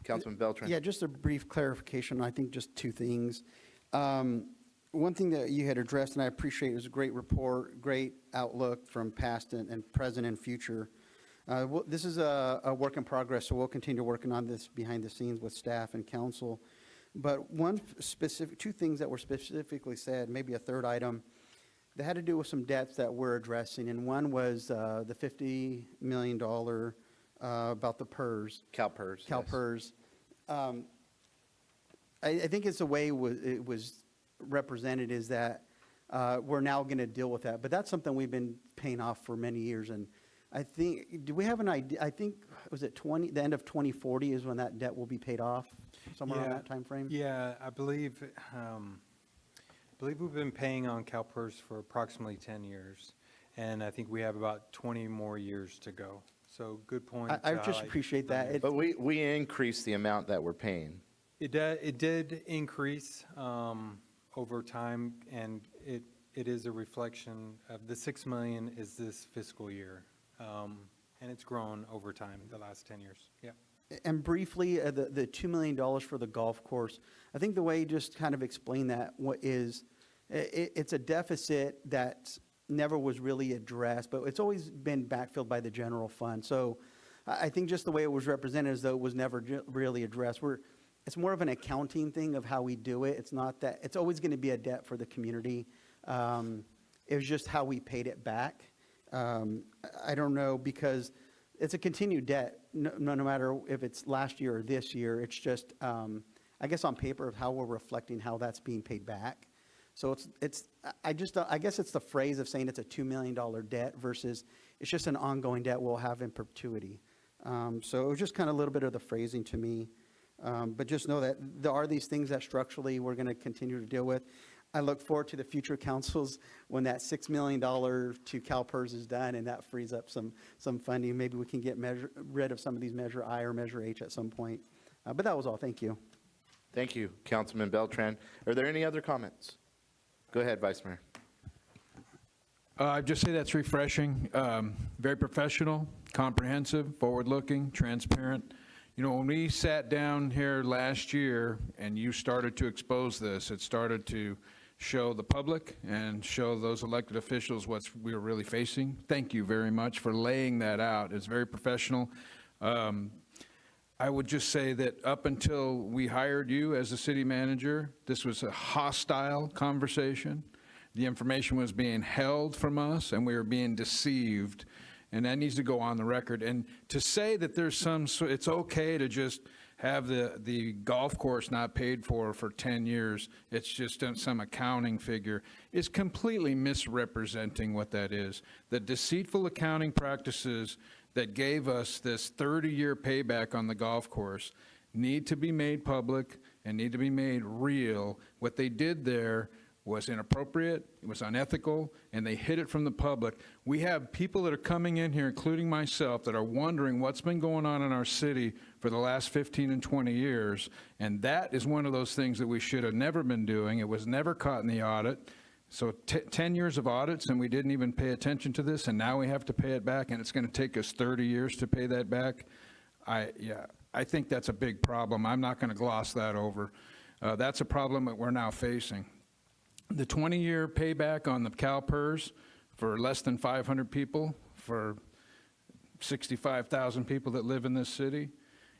Councilman Beltran. Yeah, just a brief clarification. I think just two things. One thing that you had addressed, and I appreciate, it was a great report, great outlook from past and present and future. This is a work in progress, so we'll continue working on this behind the scenes with staff and council. But two things that were specifically said, maybe a third item, that had to do with some debts that we're addressing. And one was the $50 million about the PERS. CalPERS. CalPERS. I think it's the way it was represented is that we're now going to deal with that. But that's something we've been paying off for many years. And I think, do we have an idea? I think, was it the end of 2040 is when that debt will be paid off, somewhere around that time frame? Yeah, I believe we've been paying on CalPERS for approximately 10 years. And I think we have about 20 more years to go. So good point. I just appreciate that. But we increased the amount that we're paying. It did increase over time, and it is a reflection of the $6 million is this fiscal year, and it's grown over time the last 10 years. Yeah. And briefly, the $2 million for the golf course, I think the way you just kind of explain that it's a deficit that never was really addressed, but it's always been backfilled by the general fund. So I think just the way it was represented as though it was never really addressed. It's more of an accounting thing of how we do it. It's not that, it's always going to be a debt for the community. It was just how we paid it back. I don't know, because it's a continued debt, no matter if it's last year or this year. It's just, I guess on paper of how we're reflecting how that's being paid back. So I guess it's the phrase of saying it's a $2 million debt versus it's just an ongoing debt we'll have in perpetuity. So it was just kind of a little bit of the phrasing to me. But just know that there are these things that structurally we're going to continue to deal with. I look forward to the future councils when that $6 million to CalPERS is done and that frees up some funding. Maybe we can get rid of some of these Measure I or Measure H at some point. But that was all. Thank you. Thank you, Councilman Beltran. Are there any other comments? Go ahead, Vice Mayor. I'd just say that's refreshing, very professional, comprehensive, forward-looking, transparent. You know, when we sat down here last year and you started to expose this, it started to show the public and show those elected officials what we were really facing. Thank you very much for laying that out. It's very professional. I would just say that up until we hired you as the city manager, this was a hostile conversation. The information was being held from us and we were being deceived. And that needs to go on the record. And to say that there's it's okay to just have the golf course not paid for 10 years, it's just some accounting figure, is completely misrepresenting what that is. The deceitful accounting practices that gave us this 30-year payback on the golf course need to be made public and need to be made real. What they did there was inappropriate, it was unethical, and they hid it from the public. We have people that are coming in here, including myself, that are wondering what's been going on in our city for the last 15 and 20 years, and that is one of those things that we should have never been doing. It was never caught in the audit. So 10 years of audits, and we didn't even pay attention to this, and now we have to pay it back, and it's going to take us 30 years to pay that back. I think that's a big problem. I'm not going to gloss that over. That's a problem that we're now facing. The 20-year payback on the CalPERS for less than 500 people, for 65,000 people that live in this city,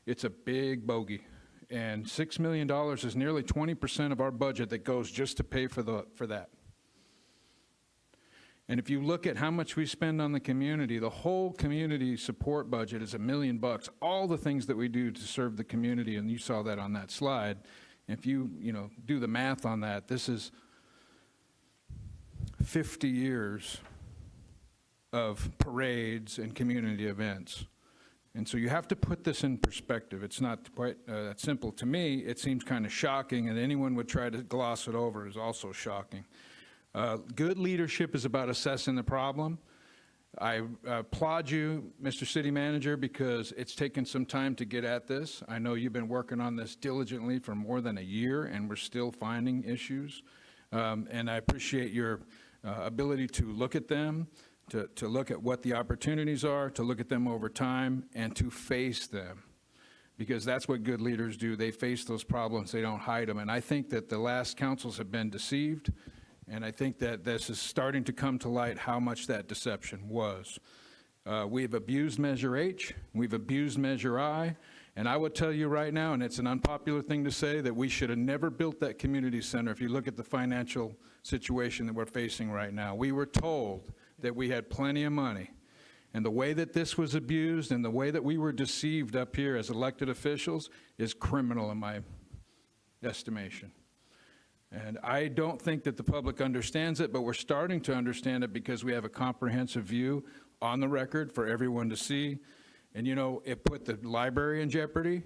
it's a big bogey. And $6 million is nearly 20% of our budget that goes just to pay for that. And if you look at how much we spend on the community, the whole community support budget is $1 million. All the things that we do to serve the community, and you saw that on that slide. If you do the math on that, this is 50 years of parades and community events. And so you have to put this in perspective. It's not quite that simple. To me, it seems kind of shocking, and anyone would try to gloss it over is also shocking. Good leadership is about assessing the problem. I applaud you, Mr. City Manager, because it's taken some time to get at this. I know you've been working on this diligently for more than a year, and we're still finding issues. And I appreciate your ability to look at them, to look at what the opportunities are, to look at them over time, and to face them. because that's what good leaders do. They face those problems, they don't hide them. And I think that the last councils have been deceived, and I think that this is starting to come to light how much that deception was. We've abused Measure H, we've abused Measure I, and I would tell you right now, and it's an unpopular thing to say, that we should have never built that community center if you look at the financial situation that we're facing right now. We were told that we had plenty of money. And the way that this was abused and the way that we were deceived up here as elected officials is criminal in my estimation. And I don't think that the public understands it, but we're starting to understand it because we have a comprehensive view on the record for everyone to see. And, you know, it put the library in jeopardy.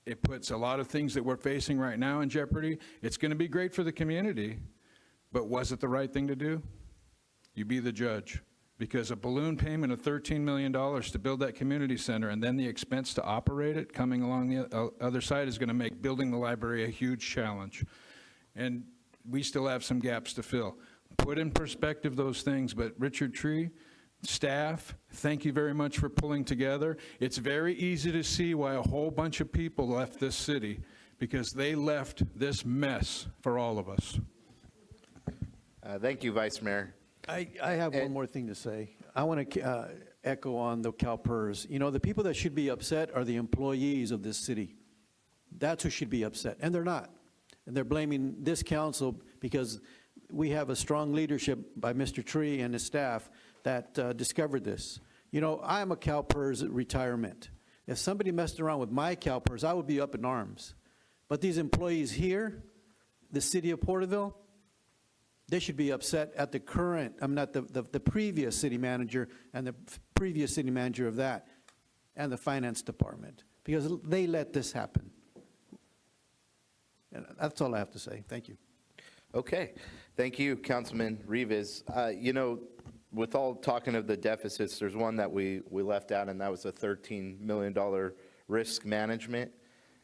It puts a lot of things that we're facing right now in jeopardy. It's going to be great for the community, but was it the right thing to do? You be the judge. Because a balloon payment of $13 million to build that community center and then the expense to operate it coming along the other side is going to make building the library a huge challenge. And we still have some gaps to fill. Put in perspective those things, but Richard Tree, staff, thank you very much for pulling together. It's very easy to see why a whole bunch of people left this city, because they left this mess for all of us. Thank you, Vice Mayor. I have one more thing to say. I want to echo on the CalPERS. You know, the people that should be upset are the employees of this city. That's who should be upset, and they're not. And they're blaming this council because we have a strong leadership by Mr. Tree and his staff that discovered this. You know, I'm a CalPERS at retirement. If somebody messed around with my CalPERS, I would be up in arms. But these employees here, the city of Porterville, they should be upset at the current, the previous city manager and the previous city manager of that and the finance department, because they let this happen. And that's all I have to say. Thank you. Okay. Thank you, Councilman Rivas. You know, with all talking of the deficits, there's one that we left out, and that was a $13 million risk management.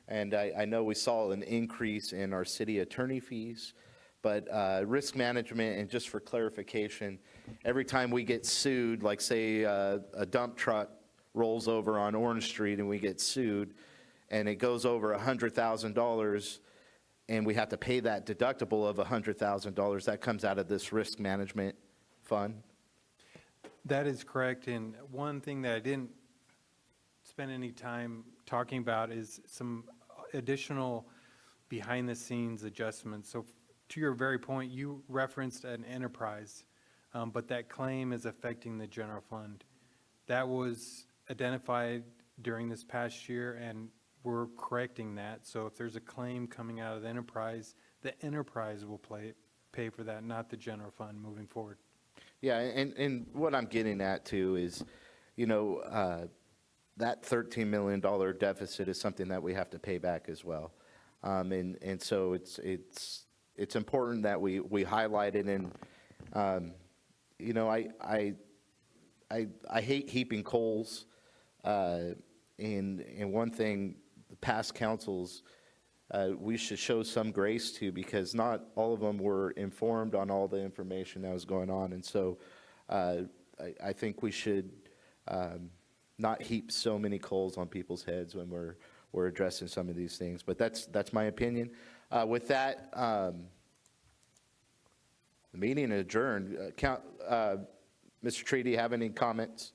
And I know we saw an increase in our city attorney fees. But risk management, and just for clarification, every time we get sued, like say a dump truck rolls over on Orange Street and we get sued, and it goes over $100,000, and we have to pay that deductible of $100,000, that comes out of this risk management fund? That is correct. And one thing that I didn't spend any time talking about is some additional behind-the-scenes adjustments. So to your very point, you referenced an enterprise, but that claim is affecting the general fund. That was identified during this past year, and we're correcting that. So if there's a claim coming out of the enterprise will pay for that, not the general fund moving forward. Yeah, and what I'm getting at too is, you know, that $13 million deficit is something that we have to pay back as well. And so it's important that we highlight it. And you know, I hate heaping coals. And one thing, the past councils, we should show some grace to, because not all of them were informed on all the information that was going on. And so I think we should not heap so many coals on people's heads when we're addressing some of these things. But that's my opinion. With that, the meeting adjourned. Mr. Tree, do you have any comments?